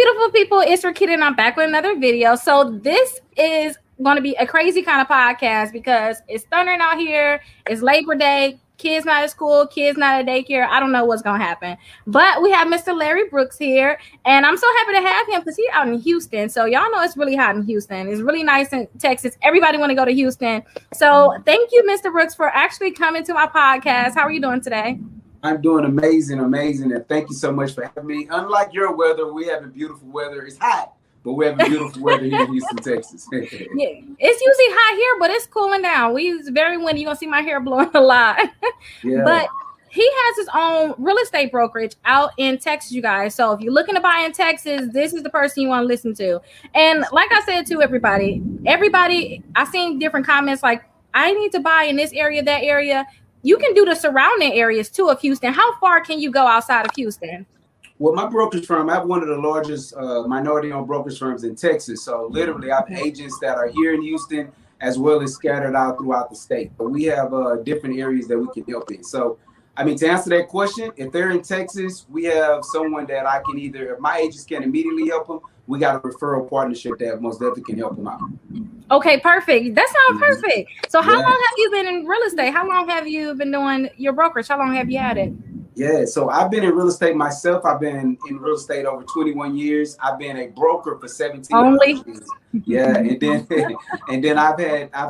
beautiful people, it's Rakita and I'm back with another video. So this is going to be a crazy kind of podcast because it's thundering out here. It's Labor Day. Kids not at school. Kids not at daycare. I don't know what's going to happen. But we have Mr. LarryWBrooks here. And I'm so happy to have him because he's out in Houston. So y'all know it's really hot in Houston. It's really nice in Texas. Everybody want to go to Houston. So thank you, Mr. Brooks, for actually coming to my podcast. How are you doing today? I'm doing amazing, and thank you so much for having me. Unlike your weather, we have beautiful weather. It's hot, but we have beautiful weather here in Houston, Texas. Yeah, it's usually hot here, but it's cooling down. It's very windy. You're gonna see my hair blowing a lot. Yeah. But he has his own real estate brokerage out in Texas, you guys. So if you're looking to buy in Texas, this is the person you want to listen to. And like I said to everybody, I seen different comments like, I need to buy in this area, that area. You can do the surrounding areas too of Houston. How far can you go outside of Houston? Well, my brokerage firm, I have one of the largest minority-owned brokerage firms in Texas. So literally, I have agents that are here in Houston as well as scattered out throughout the state. But we have different areas that we can help in. So, I mean, to answer that question, if they're in Texas, we have someone that I can if my agents can immediately help them, we got a referral partnership that most definitely can help them out. Okay, perfect. That sounds perfect. So how long have you been in real estate? How long have you been doing your brokerage? How long have you had it? Yeah, so I've been in real estate myself. I've been in real estate over 21 years. I've been a broker for 17 years. Yeah, and then I've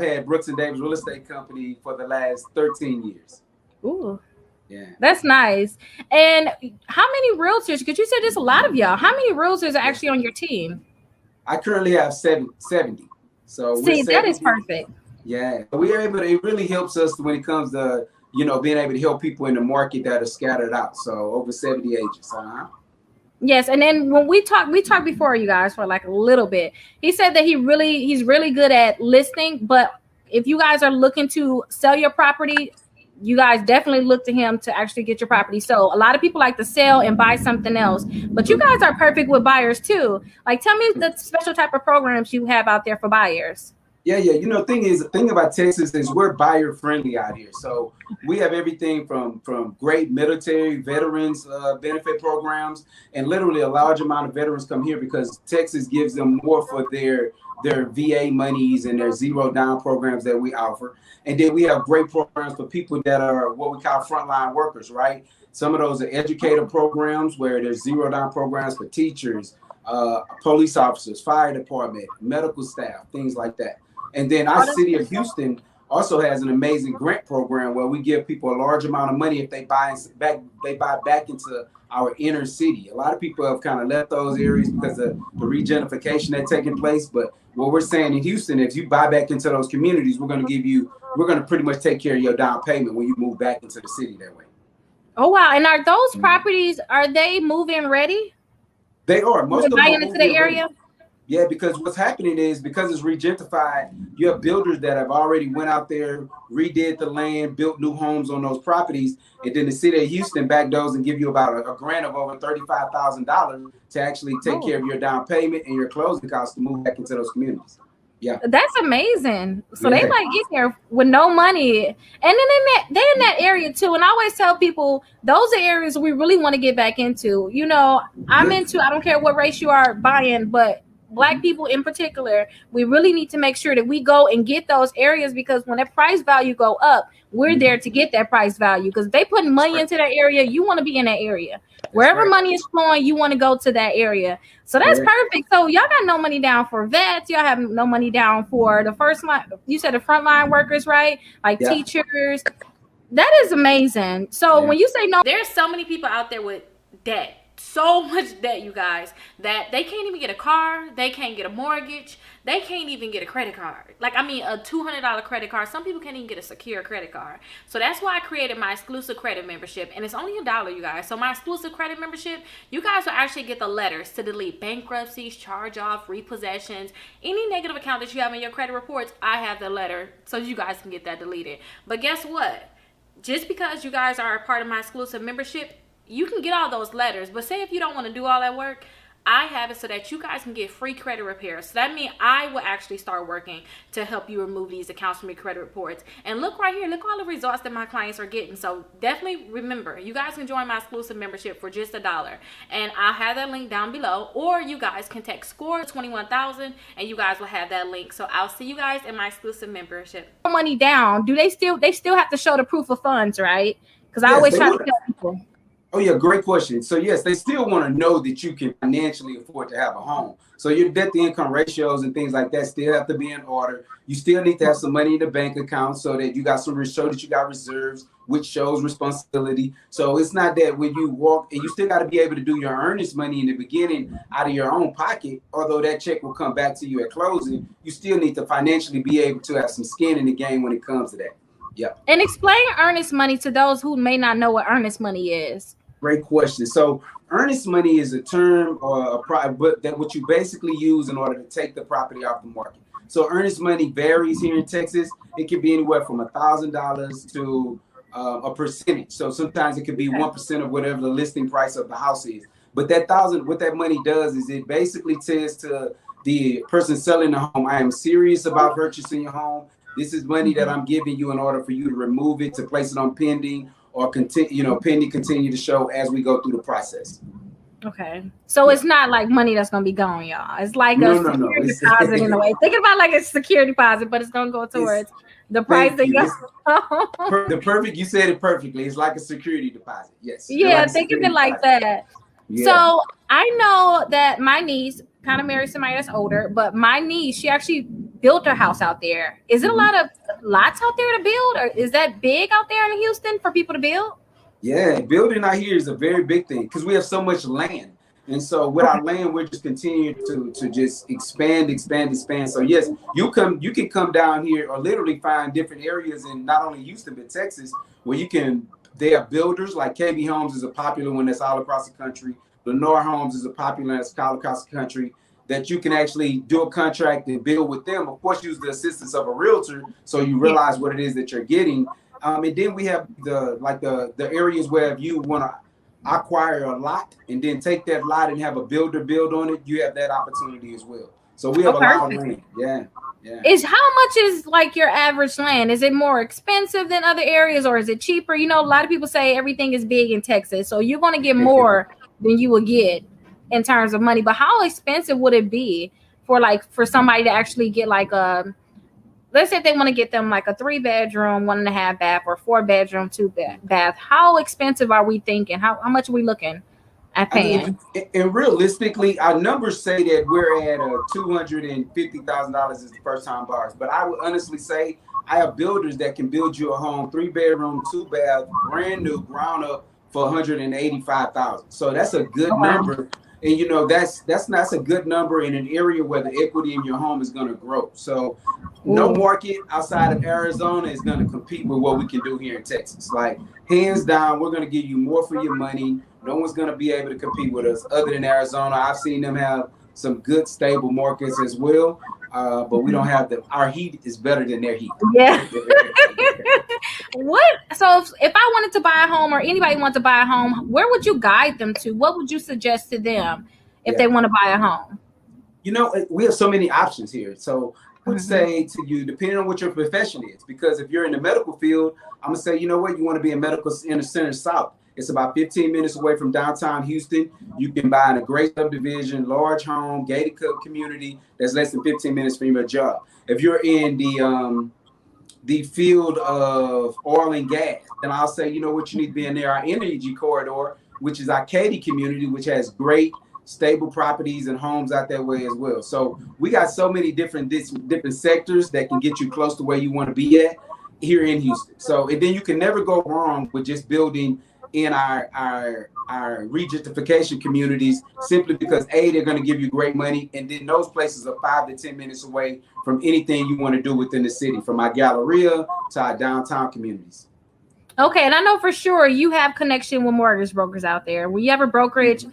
had Brooks and Davis Real Estate Company for the last 13 years. Ooh. Yeah. That's nice. And how many realtors, because you said there's a lot of y'all, how many realtors are actually on your team? I currently have 70. So see, that is perfect. Yeah. We are able to, it really helps us when it comes to, being able to help people in the market that are scattered out. So over 70 agents. Yes, and then when we talked before, you guys, for like a little bit. He said that he's really good at listing, but if you guys are looking to sell your property, you guys definitely look to him to actually get your property. So a lot of people like to sell and buy something else, but you guys are perfect with buyers too. Like, tell me the special type of programs you have out there for buyers. Yeah. The thing about Texas is we're buyer friendly out here. So we have everything from great military veterans benefit programs, and literally a large amount of veterans come here because Texas gives them more for their VA monies and their zero down programs that we offer. And then we have great programs for people that are what we call frontline workers, right? Some of those are educator programs where there's zero down programs for teachers, police officers, fire department, medical staff, things like that. And then our city of Houston also has an amazing grant program where we give people a large amount of money if they buy back into our inner city. A lot of people have kind of left those areas because of the regentrification that's taking place. But what we're saying in Houston, if you buy back into those communities, we're going to pretty much take care of your down payment when you move back into the city that way. Oh, wow. And are those properties, are they move-in ready? They are. Most of them buying into the area? Ready. Yeah, because what's happening is because it's regentrified, you have builders that have already went out there, redid the land, built new homes on those properties, and then the city of Houston backdoors and give you about a grant of over $35,000 to actually take care of your down payment and your closing costs to move back into those communities. Yeah, that's amazing. So they like get here with no money, and then they're in that area too. And I always tell people those are areas we really want to get back into. I don't care what race you are buying, but Black people in particular, we really need to make sure that we go and get those areas, because when that price value go up, we're there to get that price value. Because they put money into that area, you want to be in that area. Wherever money is flowing, you want to go to that area. So that's perfect. So y'all got no money down for vets. Y'all have no money down for the first line. You said the frontline workers, right? Like teachers. That is amazing. So when you say no, there's so many people out there with debt. So much debt, you guys, that they can't even get a car, they can't get a mortgage, they can't even get a credit card. Like, I mean, a $200 credit card. Some people can't even get a secure credit card. So that's why I created my exclusive credit membership, and it's only $1, you guys. So my exclusive credit membership, you guys will actually get the letters to delete bankruptcies, charge off, repossessions, any negative account that you have in your credit reports. I have the letter so you guys can get that deleted. But guess what? Just because you guys are a part of my exclusive membership, you can get all those letters, but say if you don't want to do all that work, I have it so that you guys can get free credit repair. So that means I will actually start working to help you remove these accounts from your credit reports. And look right here, look all the results that my clients are getting. So definitely remember, you guys can join my exclusive membership for just $1. And I'll have that link down below, or you guys can text SCORE 21,000 and you guys will have that link. So I'll see you guys in my exclusive membership. Money down, do they still have to show the proof of funds, right? Because I always try to tell people. Oh yeah, great question. So yes, they still want to know that you can financially afford to have a home. So your debt to income ratios and things like that still have to be in order. You still need to have some money in the bank account so that you got show that you got reserves, which shows responsibility. So it's not that when you walk, and you still got to be able to do your earnest money in the beginning out of your own pocket, although that check will come back to you at closing. You still need to financially be able to have some skin in the game when it comes to that. Yeah. And explain earnest money to those who may not know what earnest money is. Great question. So earnest money is a term or that what you basically use in order to take the property off the market. So earnest money varies here in Texas. It can be anywhere from $1,000 to a percentage. So sometimes it could be 1% of whatever the listing price of the house is. But that what that money does is it basically says to the person selling the home, I am serious about purchasing your home. This is money that I'm giving you in order for you to remove it, to place it on pending, or continue, pending continue to show as we go through the process. Okay. So it's not like money that's going to be gone, y'all. It's like a security deposit in a way. Think about like a security deposit, but it's going to go towards the price that you perfect. You said it perfectly. It's like a security deposit. Yes. Yeah. Like think of it like that. Yeah. So I know that my niece kind of married somebody that's older, but my niece, she actually built her house out there. Is it a lot of lots out there to build, or is that big out there in Houston for people to build? Yeah, building out here is a very big thing because we have so much land. And so with our land, we're just continuing to just expand. So yes, you can come down here or literally find different areas in not only Houston, but Texas, where they are builders. Like KB Homes is a popular one that's all across the country. Lenore Homes is a popular one that's all across the country, that you can actually do a contract and build with them. Of course, use the assistance of a realtor so you realize what it is that you're getting. And then we have the areas where if you want to acquire a lot and then take that lot and have a builder build on it, you have that opportunity as well. So we have a lot of land. Yeah. How much is like your average land? Is it more expensive than other areas, or is it cheaper? You know, a lot of people say everything is big in Texas, so you're going to get more than you will get in terms of money. But how expensive would it be for somebody to actually get like let's say if they want to get them like a 3-bedroom, 1.5 bath, or 4-bedroom, 2-bath. How expensive are we thinking? How much are we looking at paying? And realistically, our numbers say that we're at $250,000 as the first time buyers. But I would honestly say I have builders that can build you a home, 3-bedroom, 2-bath, brand new, ground up for $185,000. So that's a good number. And you know that's a good number in an area where the equity in your home is going to grow. So no market outside of Arizona is going to compete with what we can do here in Texas. Like hands down, we're going to give you more for your money. No one's going to be able to compete with us other than Arizona. I've seen them have some good stable markets as well, but we don't have our heat is better than their heat. Yeah. So if I wanted to buy a home, or anybody wants to buy a home, where would you guide them to? What would you suggest to them if they want to buy a home? You know, we have so many options here. So I would say to you, depending on what your profession is, because if you're in the medical field, I'm gonna say, you know what, you want to be in medical in the center south. It's about 15 minutes away from downtown Houston. You can buy in a great subdivision, large home, gated community that's less than 15 minutes from your job. If you're in the field of oil and gas, then I'll say, you know what, you need to be in there, our energy corridor, which is our Katy community, which has great stable properties and homes out that way as well. So we got so many different sectors that can get you close to where you want to be at here in Houston. So, and then you can never go wrong with just building in our regentrification communities, simply because they're going to give you great money, and then those places are 5 to 10 minutes away from anything you want to do within the city, from our Galleria to our downtown communities. Okay, and I know for sure you have connection with mortgage brokers out there. When you have a brokerage,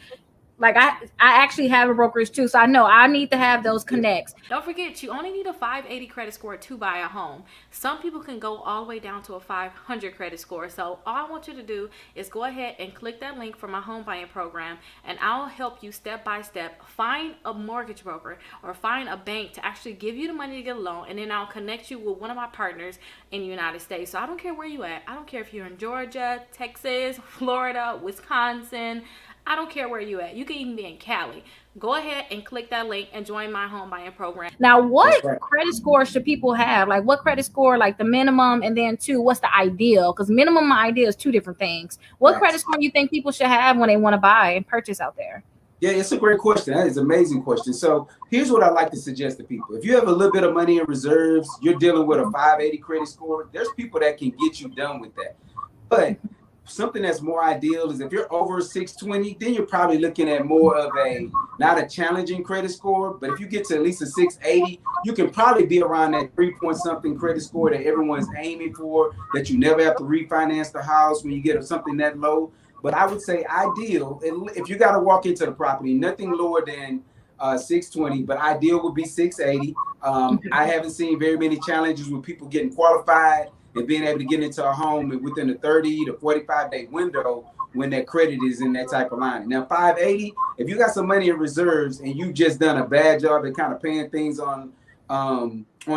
Like I actually have a brokerage too, so I know I need to have those connects. Don't forget, you only need a 580 credit score to buy a home. Some people can go all the way down to a 500 credit score. So all I want you to do is go ahead and click that link for my home buying program, and I'll help you step by step find a mortgage broker or find a bank to actually give you the money to get a loan, and then I'll connect you with one of my partners in the United States. So I don't care where you at. I don't care if you're in Georgia, Texas, Florida, Wisconsin. I don't care where you at. You can even be in Cali. Go ahead and click that link and join my home buying program. Now, what credit score should people have? Like, what credit score, like the minimum, and then two, what's the ideal? Because minimum and ideal is two different things. What credit score do you think people should have when they want to buy and purchase out there? Yeah, it's a great question. That is an amazing question. So here's what I like to suggest to people. If you have a little bit of money in reserves, you're dealing with a 580 credit score, there's people that can get you done with that. But something that's more ideal is if you're over 620, then you're probably looking at more of a, not a challenging credit score, but if you get to at least a 680, you can probably be around that 3-point-something credit score that everyone's aiming for, that you never have to refinance the house when you get something that low. But I would say ideal, if you got to walk into the property, nothing lower than 620, but ideal would be 680. I haven't seen very many challenges with people getting qualified and being able to get into a home within a 30 to 45-day window when that credit is in that type of line. Now, 580, if you got some money in reserves and you just done a bad job at kind of paying things on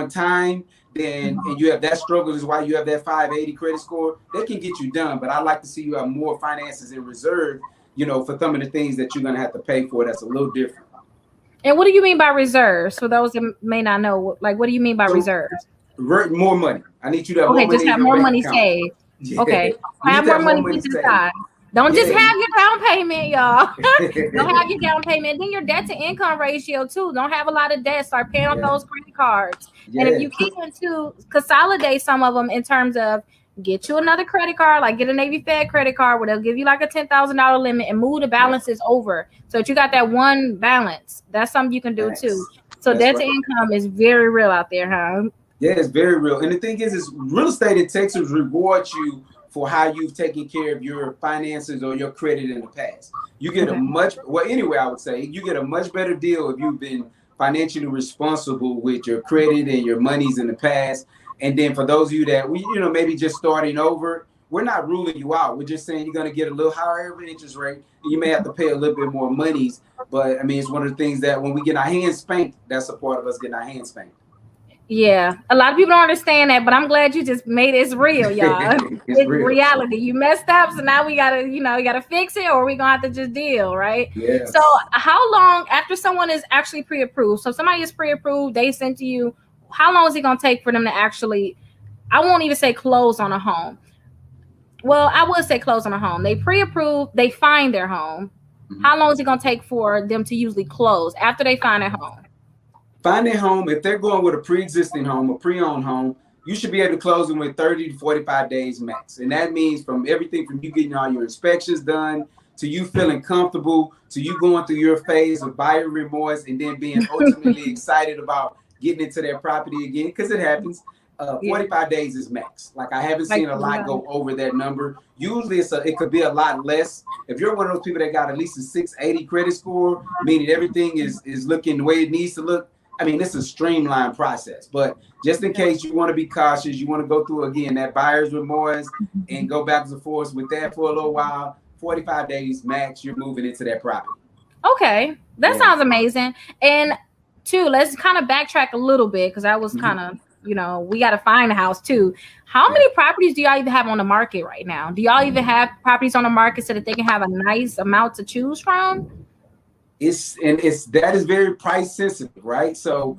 time, then and you have that struggle is why you have that 580 credit score, that can get you done. But I'd like to see you have more finances in reserve, you know, for some of the things that you're going to have to pay for. That's a little different. And what do you mean by reserves? For those that may not know, like, what do you mean by reserves? More money. I need you to have more money. Just have more money saved. Yeah. Okay. Have more money put to the side. Don't just have your down payment, y'all. Don't have your down payment. Then your debt to income ratio too. Don't have a lot of debt. Start paying off those credit cards. And if you can to consolidate some of them in terms of get you another credit card, like get a Navy Fed credit card where they'll give you like a $10,000 limit and move the balances over. So that you got that one balance. That's something you can do too. So debt to income is very real out there, huh? Yeah, it's very real. And the thing is real estate in Texas rewards you for how you've taken care of your finances or your credit in the past. You get I would say you get a much better deal if you've been financially responsible with your credit and your monies in the past. And then for those of you that maybe just starting over, we're not ruling you out. We're just saying you're going to get a little higher interest rate. And you may have to pay a little bit more monies. But I mean, it's one of the things that when we get our hands spanked, that's a part of us getting our hands spanked. Yeah, a lot of people don't understand that, but I'm glad you just made it real, y'all. It's real. Reality. You messed up, so now we gotta, you gotta fix it, or we gonna have to just deal, right? Yeah. So, how long after someone is actually pre-approved? So, somebody is pre-approved, they sent to you. How long is it gonna take for them to actually? I won't even say close on a home. Well, I would say close on a home. They pre-approved, they find their home. Mm-hmm. How long is it gonna take for them to usually close after they find their home? Find their home. If they're going with a pre-existing home, a pre-owned home, you should be able to close them with 30 to 45 days max. And that means from everything from you getting all your inspections done, to you feeling comfortable, to you going through your phase of buyer remorse, and then being ultimately excited about getting into that property again, because it happens. 45 days is max. Like I haven't seen a lot go over that number. Usually it could be a lot less. If you're one of those people that got at least a 680 credit score, meaning everything is looking the way it needs to look, I mean, it's a streamlined process, but just in case you want to be cautious, you want to go through again that buyer's remorse and go back and forth with that for a little while, 45 days max, you're moving into that property. Okay. That sounds amazing. And two, let's kind of backtrack a little bit because I was kind of, we got to find a house too. How many properties do y'all even have on the market right now? Do y'all even have properties on the market so that they can have a nice amount to choose from? That is very price sensitive, right? So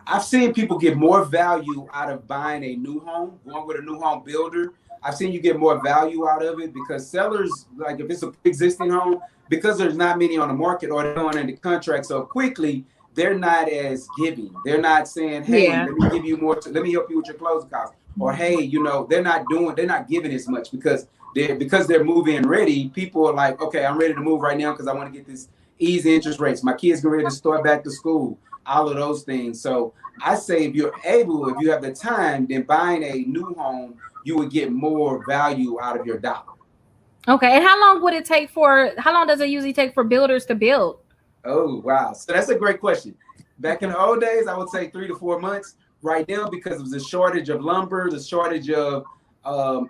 I've seen people get more value out of buying a new home, going with a new home builder. I've seen you get more value out of it because sellers, like if it's an existing home, because there's not many on the market or they're going into contract so quickly, they're not as giving. They're not saying, hey, let me give you more, let me help you with your closing costs. Or hey, they're not giving as much because they're move-in ready. People are like, okay, I'm ready to move right now because I want to get this easy interest rates. My kids are ready to start back to school, all of those things. So I say if you have the time, then buying a new home, you would get more value out of your dollar. Okay, and how long does it usually take for builders to build? Oh, wow. So that's a great question. Back in the old days, I would say 3 to 4 months. Right now, because of the shortage of lumber, the shortage of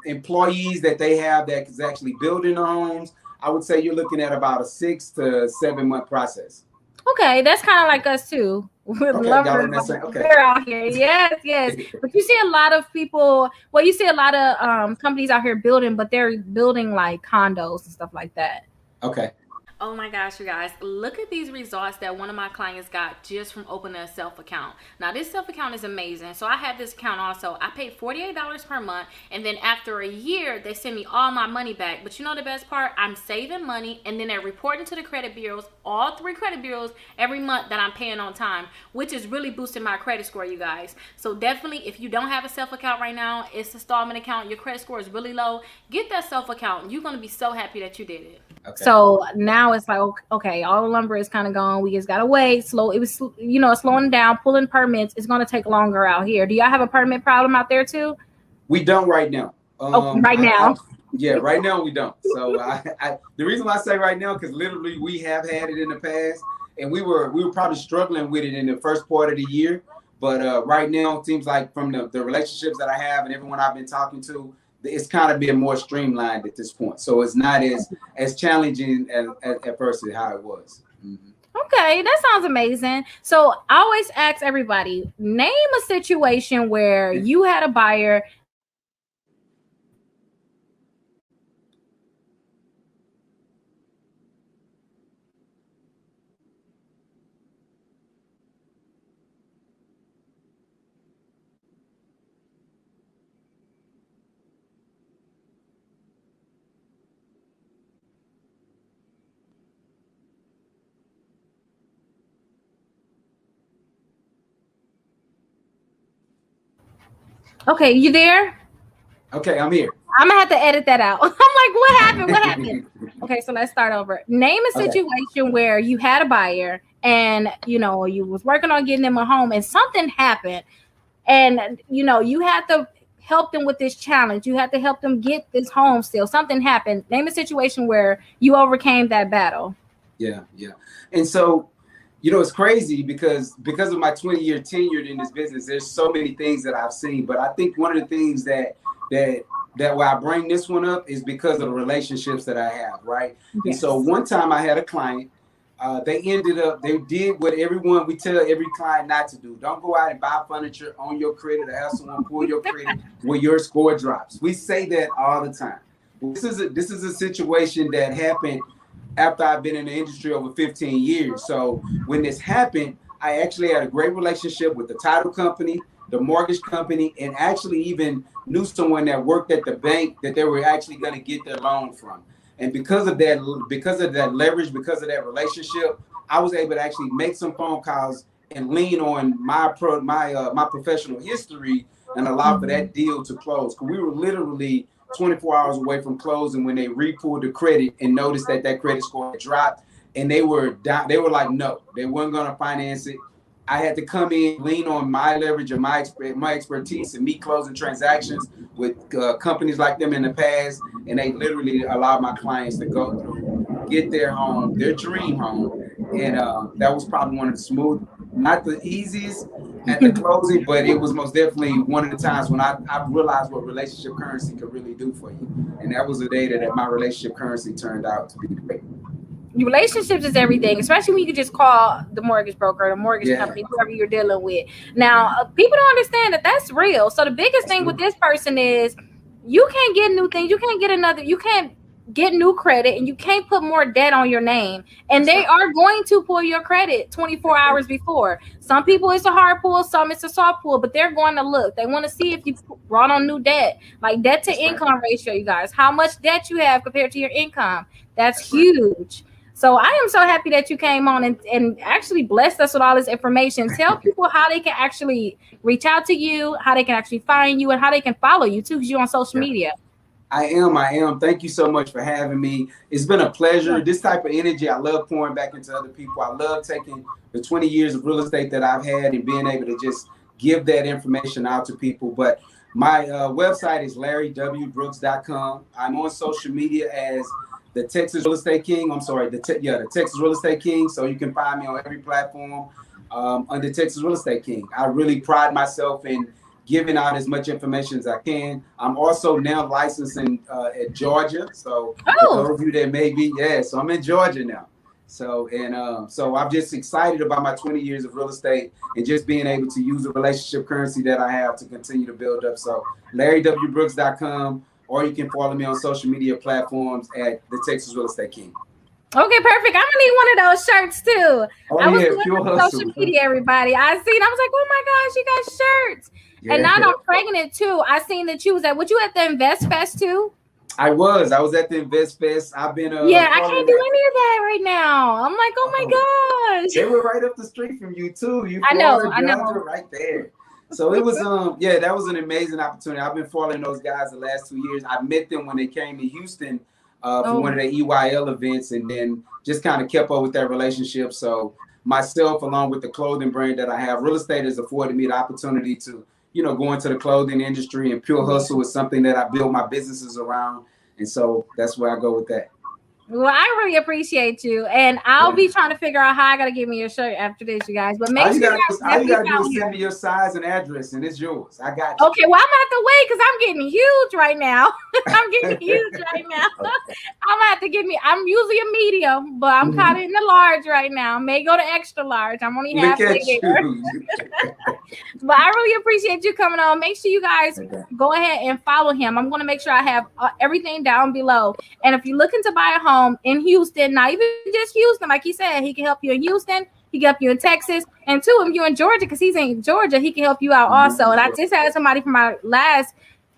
employees that they have that is actually building the homes, I would say you're looking at about a 6 to 7 month process. Okay, that's kind of like us too. With Okay, lumber, y'all on that same. Okay. they're out here. Yes, yes. But you see a lot of people. Well, you see a lot of companies out here building, but they're building like condos and stuff like that. Okay. Oh my gosh, you guys, look at these results that one of my clients got just from opening a self account. Now, this self account is amazing. So I have this account also. I paid $48 per month, and then after a year, they send me all my money back. But you know the best part? I'm saving money, and then they're reporting to the credit bureaus, all 3 credit bureaus, every month that I'm paying on time, which is really boosting my credit score, you guys. So definitely, if you don't have a self account right now, it's an installment account, your credit score is really low, get that self account. You're going to be so happy that you did it. Okay. So now it's like, okay, all the lumber is kind of gone. We just got to wait. It was, slowing down, pulling permits. It's going to take longer out here. Do y'all have a permit problem out there too? We don't right now. Right now. Right now we don't. So the reason why I say right now, because literally we have had it in the past, and we were probably struggling with it in the first part of the year. But right now, it seems like from the relationships that I have and everyone I've been talking to, it's kind of been more streamlined at this point. So it's not as challenging at first as how it was. Mm-hmm. Okay, that sounds amazing. So I always ask everybody, name a situation where you had a buyer. Okay, you there? Okay, I'm here. I'm gonna have to edit that out. I'm like, what happened? What happened? Okay, so let's start over. Name a situation where you had a buyer and you was working on getting them a home and something happened, and you had to help them with this challenge. You had to help them get this home still. Something happened. Name a situation where you overcame that battle. Yeah. And so, it's crazy because of my 20-year tenure in this business, there's so many things that I've seen. But I think one of the things that why I bring this one up is because of the relationships that I have, right? Yes. And so one time I had a client, they did what we tell every client not to do. Don't go out and buy furniture on your credit or have someone pull your credit where your score drops. We say that all the time. This is a situation that happened after I've been in the industry over 15 years. So when this happened, I actually had a great relationship with the title company, the mortgage company, and actually even knew someone that worked at the bank that they were actually going to get their loan from. And because of that leverage, because of that relationship, I was able to actually make some phone calls and lean on my professional history and allow for that deal to close. Because we were literally 24 hours away from closing when they re-pulled the credit and noticed that credit score dropped, and they were down. They were like, no, they weren't going to finance it. I had to come in, lean on my leverage and my expertise and me closing transactions with companies like them in the past, and they literally allowed my clients to go through, get their home, their dream home, and that was probably one of the smooth, not the easiest at the closing, but it was most definitely one of the times when I realized what relationship currency could really do for you, and that was the day that my relationship currency turned out to be great. Relationships is everything, especially when you can just call the mortgage broker, the mortgage company, whoever you're dealing with. Now, people don't understand that that's real. So the biggest thing with this person is you can't get new things. You can't get new credit, and you can't put more debt on your name. And they are going to pull your credit 24 hours before. Some people it's a hard pull, some it's a soft pull, but they're going to look. They want to see if you brought on new debt, like debt to income ratio, you guys. How much debt you have compared to your income. That's huge. So I am so happy that you came on and actually blessed us with all this information. Tell people how they can actually reach out to you, how they can actually find you, and how they can follow you too, because you're on social media. I am. Thank you so much for having me. It's been a pleasure. This type of energy, I love pouring back into other people. I love taking the 20 years of real estate that I've had and being able to just give that information out to people. But My website is LarryWBrooks.com. I'm on social media as the Texas Real Estate King. I'm sorry, the Texas Real Estate King. So you can find me on every platform under Texas Real Estate King. I really pride myself in giving out as much information as I can. I'm also now licensed at Georgia. So for those of you that may be, so I'm in Georgia now. So so I'm just excited about my 20 years of real estate and just being able to use the relationship currency that I have to continue to build up. So LarryWBrooks.com, or you can follow me on social media platforms at the Texas Real Estate King. Okay, perfect. I'm gonna need one of those shirts too. I was looking on social media, everybody. I seen. I was like, oh my gosh, you got shirts. Yeah. And now I'm pregnant too. I seen that you was at. Was you at the Invest Fest too? I was at the Invest Fest. I've been I can't do any of that right now. I'm like, oh my gosh. They were right up the street from you too. I know. Right there. So it was that was an amazing opportunity. I've been following those guys the last 2 years. I met them when they came to Houston for one of the EYL events, and then just kind of kept up with that relationship. So myself, along with the clothing brand that I have, real estate has afforded me the opportunity to go into the clothing industry, and Pure Hustle is something that I build my businesses around. And so that's where I go with that. Well, I really appreciate you. And I'll be trying to figure out how I got to get me your shirt after this, you guys. But make sure you got to send me your size and address, and it's yours. I got you. Okay, well, I'm going to have to wait because I'm getting huge right now. I'm getting huge right now. Okay. I'm going to have to get me, I'm usually a medium, but I'm kind of in the large right now. I may go to extra large. I'm only halfway there. But I really appreciate you coming on. Make sure you guys go ahead and follow him. I'm going to make sure I have everything down below. And if you're looking to buy a home in Houston, not even just Houston, like he said, he can help you in Houston, he can help you in Texas, and too, if you're in Georgia, because he's in Georgia, he can help you out also. And I just had somebody from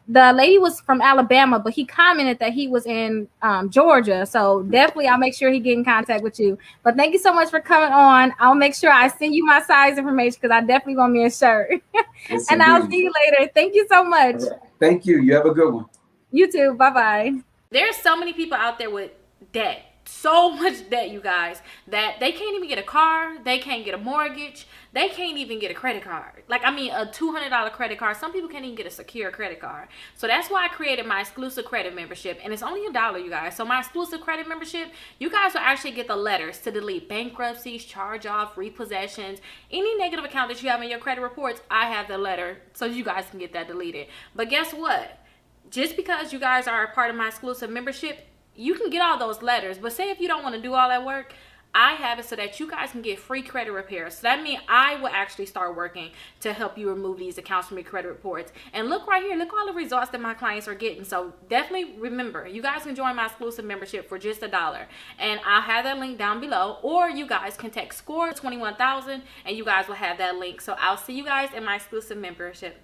the lady was from Alabama, but he commented that he was in Georgia. So definitely I'll make sure he get in contact with you. But thank you so much for coming on. I'll make sure I send you my size information because I definitely want me a shirt. Yes, and I'll see you later. Thank you so much. Thank you. You have a good one. You too. Bye-bye. There's so many people out there with debt, so much debt, you guys, that they can't even get a car, they can't get a mortgage, they can't even get a credit card. Like, I mean, a $200 credit card. Some people can't even get a secure credit card. So that's why I created my exclusive credit membership, and it's only $1, you guys. So my exclusive credit membership, you guys will actually get the letters to delete bankruptcies, charge off, repossessions, any negative account that you have in your credit reports. I have the letter so you guys can get that deleted. But guess what? Just because you guys are a part of my exclusive membership, you can get all those letters. But say if you don't want to do all that work, I have it so that you guys can get free credit repairs. So that means I will actually start working to help you remove these accounts from your credit reports. And look right here, look all the results that my clients are getting. So definitely remember, you guys can join my exclusive membership for just $1. And I'll have that link down below. Or you guys can text SCORE 21,000 and you guys will have that link. So I'll see you guys in my exclusive membership.